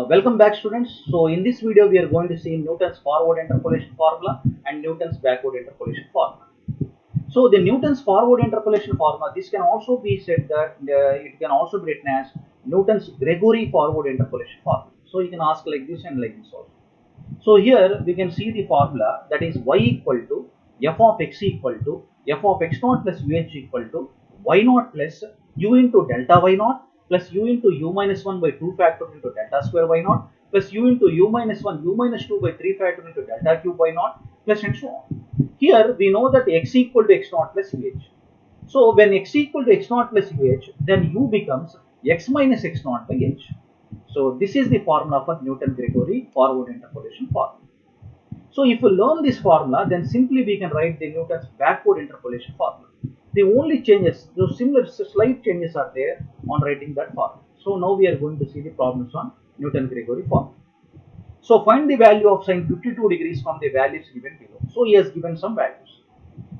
Welcome back students. So in this video we are going to see Newton's forward interpolation formula and Newton's backward interpolation formula. So the Newton's forward interpolation formula, this can also be said that it can also be written as Newton's Gregory forward interpolation formula. So you can ask like this and like this also. So here we can see the formula, that is y equal to f of x equal to f of x naught plus uh equal to y naught plus u into delta y naught plus u into u minus 1 by 2 factor into delta square y naught plus u into u minus 1 u minus 2 by 3 factor into delta cube y naught plus and so on. Here we know that x equal to x naught plus uh. So when x equal to x naught plus uh, then u becomes x minus x naught by h. So this is the formula for Newton-Gregory forward interpolation formula. So if you learn this formula, then simply we can write the Newton's backward interpolation formula. The only changes, those similar slight changes are there on writing that formula. So now we are going to see the problems on Newton-Gregory formula. So find the value of sine 52 degrees from the values given below. So he has given some values.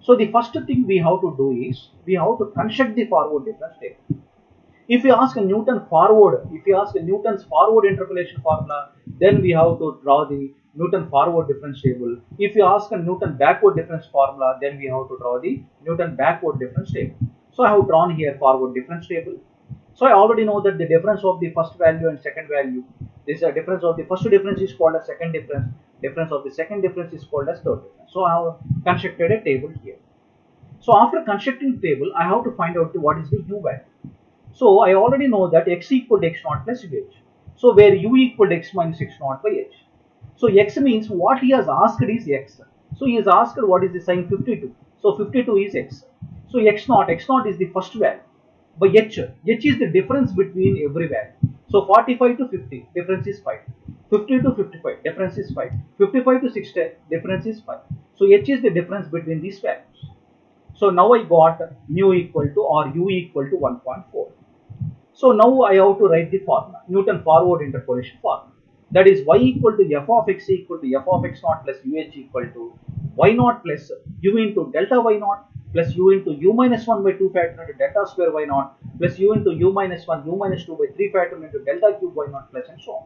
So the first thing we have to do is we have to construct the forward difference table. If you ask a Newton's forward interpolation formula, then we have to draw the Newton forward difference table. If you ask a Newton backward difference formula, then we have to draw the Newton backward difference table. So I have drawn here forward difference table. So I already know that the difference of the first value and second value, this is a difference of the first difference is called as second difference, difference of the second difference is called as third difference. So I have constructed a table here. So after constructing the table, I have to find out what is the u value. So I already know that x equal to x naught plus h. So where u equal to x minus x naught by h. So x means what he has asked is x. So he has asked what is the sine 52. So 52 is x. So x naught is the first value. By h is the difference between every value. So 45 to 50, difference is 5. 50 to 55, difference is 5. 55 to 60, difference is 5. So h is the difference between these values. So now I got mu equal to or u equal to 1.4. So now I have to write the formula, Newton forward interpolation formula. That is y equal to f of x equal to f of x naught plus uh equal to y naught plus u into delta y naught plus u into u minus 1 by 2 factor into delta square y naught plus u into u minus 1 u minus 2 by 3 factor into delta cube y naught plus and so on.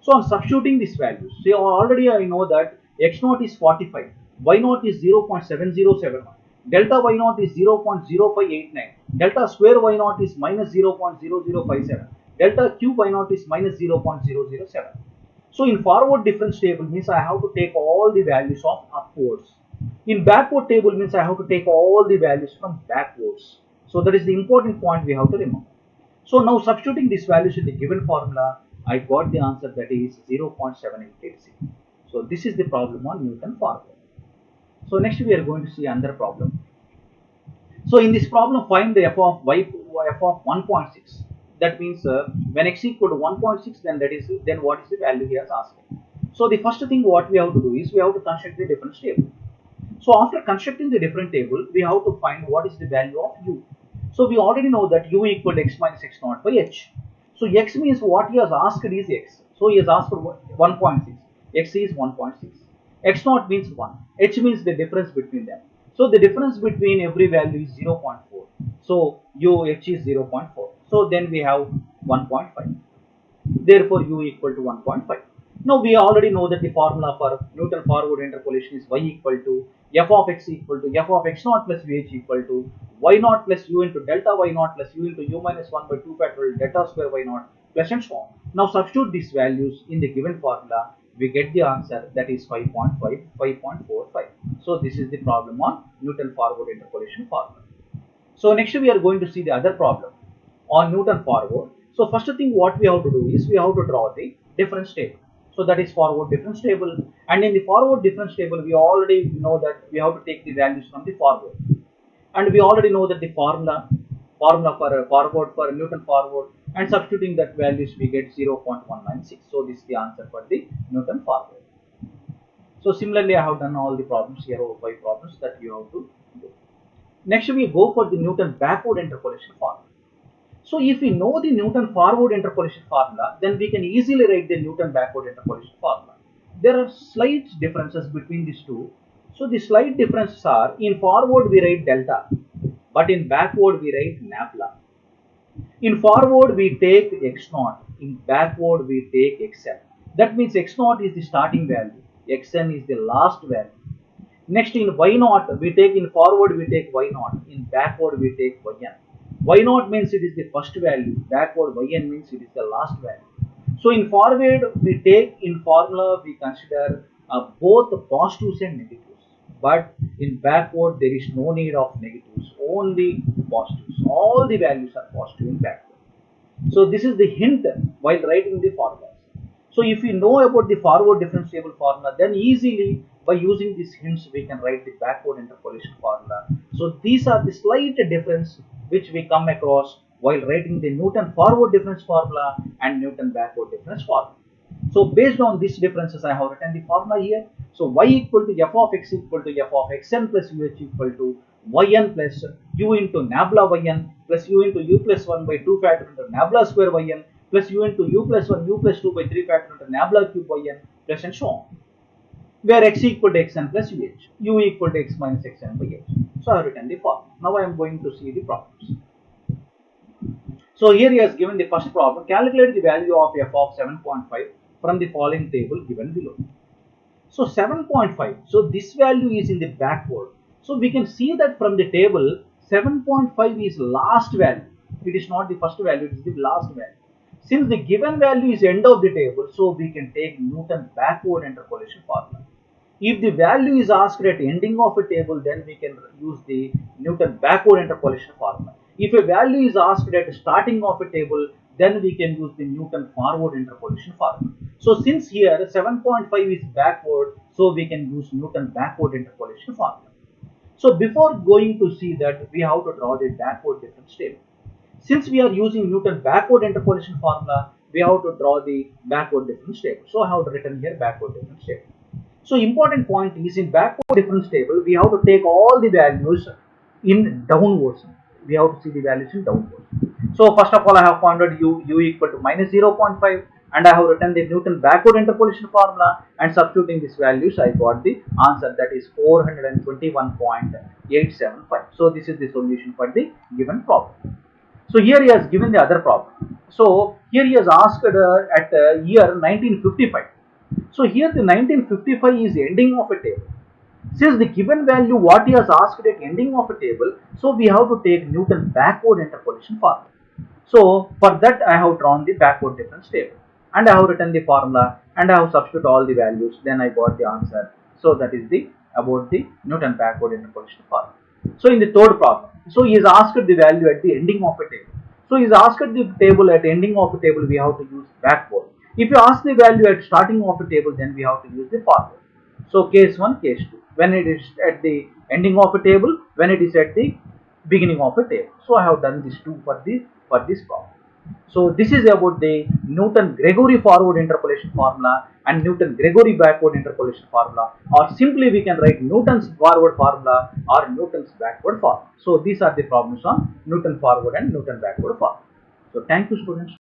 So on substituting these values, so already I know that x naught is 45, y naught is 0.7071. Delta y naught is 0.0589, delta square y naught is minus 0.0057, delta cube y naught is minus 0.007. So in forward difference table means I have to take all the values of upwards. In backward table means I have to take all the values from backwards. So that is the important point we have to remember. So now substituting these values in the given formula, I got the answer, that is 0.786. So this is the problem on Newton forward. So next we are going to see another problem. So in this problem, find the f of 1.6. That means when x equal to 1.6, then what is the value he has asked. So the first thing what we have to do is we have to construct the difference table. So after constructing the different table, we have to find what is the value of u. So we already know that u equal to x minus x naught by h. So x means what he has asked is x. So he has asked for 1.6. X is 1.6. X naught means 1. H means the difference between them. So the difference between every value is 0.4. So h is 0.4. So then we have 1.5. Therefore u equal to 1.5. Now we already know that the formula for Newton forward interpolation is y equal to f of x equal to f of x naught plus h equal to y naught plus u into delta y naught plus u into u minus 1 by 2 factorial delta square y naught plus and so on. Now substitute these values in the given formula, we get the answer, that is 5.5, 5.45. So this is the problem on Newton forward interpolation formula. So next we are going to see the other problem on Newton forward. So first thing what we have to do is we have to draw the difference table. So that is forward difference table, and in the forward difference table we already know that we have to take the values from the forward, and we already know that the formula for forward, for Newton forward, and substituting that values we get 0.196. So this is the answer for the Newton forward. So similarly I have done all the problems here, over 5 problems that you have to do. Next we go for the Newton backward interpolation formula. So if we know the Newton forward interpolation formula, then we can easily write the Newton backward interpolation formula. There are slight differences between these two. So the slight differences are, in forward we write delta, but in backward we write nabla. In forward we take x naught, in backward we take xn. That means x naught is the starting value, xn is the last value. Next in y naught we take, in forward we take y naught, in backward we take yn. Y naught means it is the first value, backward yn means it is the last value. So in forward we take, in formula we consider both positives and negatives, but in backward there is no need of negatives, only positives. All the values are positive in backward. So this is the hint while writing the formulas. So if we know about the forward difference table formula, then easily by using these hints we can write the backward interpolation formula. So these are the slight difference which we come across while writing the Newton forward difference formula and Newton backward difference formula. So based on these differences, I have written the formula here. So y equal to f of x equal to f of xn plus uh equal to yn plus u into nabla yn plus u into u plus 1 by 2 factor into nabla square yn plus u into u plus 1 u plus 2 by 3 factor into nabla cube yn plus and so on, where x equal to xn plus u equal to x minus xn by h. So I have written the formula. Now I am going to see the problems. So here he has given the first problem. Calculate the value of f of 7.5 from the following table given below. So 7.5. So this value is in the backward. So we can see that from the table 7.5 is last value. It is not the first value, it is the last value. Since the given value is end of the table, so we can take Newton backward interpolation formula. If the value is asked at ending of a table, then we can use the Newton backward interpolation formula. If a value is asked at the starting of a table, then we can use the Newton forward interpolation formula. So since here 7.5 is backward, so we can use Newton backward interpolation formula. So before going to see that, we have to draw the backward difference table. Since we are using Newton backward interpolation formula, we have to draw the backward difference table. So I have written here backward difference table. So important point is, in backward difference table, we have to take all the values in downwards. We have to see the values in downwards. So first of all, I have found u equal to minus 0.5, and I have written the Newton backward interpolation formula, and substituting these values, I got the answer, that is 421.875. So this is the solution for the given problem. So here he has given the other problem. So here he has asked at year 1955. So here the 1955 is ending of a table. Since the given value what he has asked at ending of a table, so we have to take Newton backward interpolation formula. So for that I have drawn the backward difference table, and I have written the formula, and I have substituted all the values, then I got the answer. So that is the about the Newton backward interpolation formula. So in the third problem, so he is asked the value at the ending of a table. So he is asked the table at ending of a table, we have to use backward. If you ask the value at starting of a table, then we have to use the forward. So case 1, case 2, when it is at the ending of a table, when it is at the beginning of a table. So I have done this 2 for this problem. So this is about the Newton-Gregory forward interpolation formula and Newton-Gregory backward interpolation formula, or simply we can write Newton's forward formula or Newton's backward formula. So these are the problems on Newton forward and Newton backward formula. So thank you, students.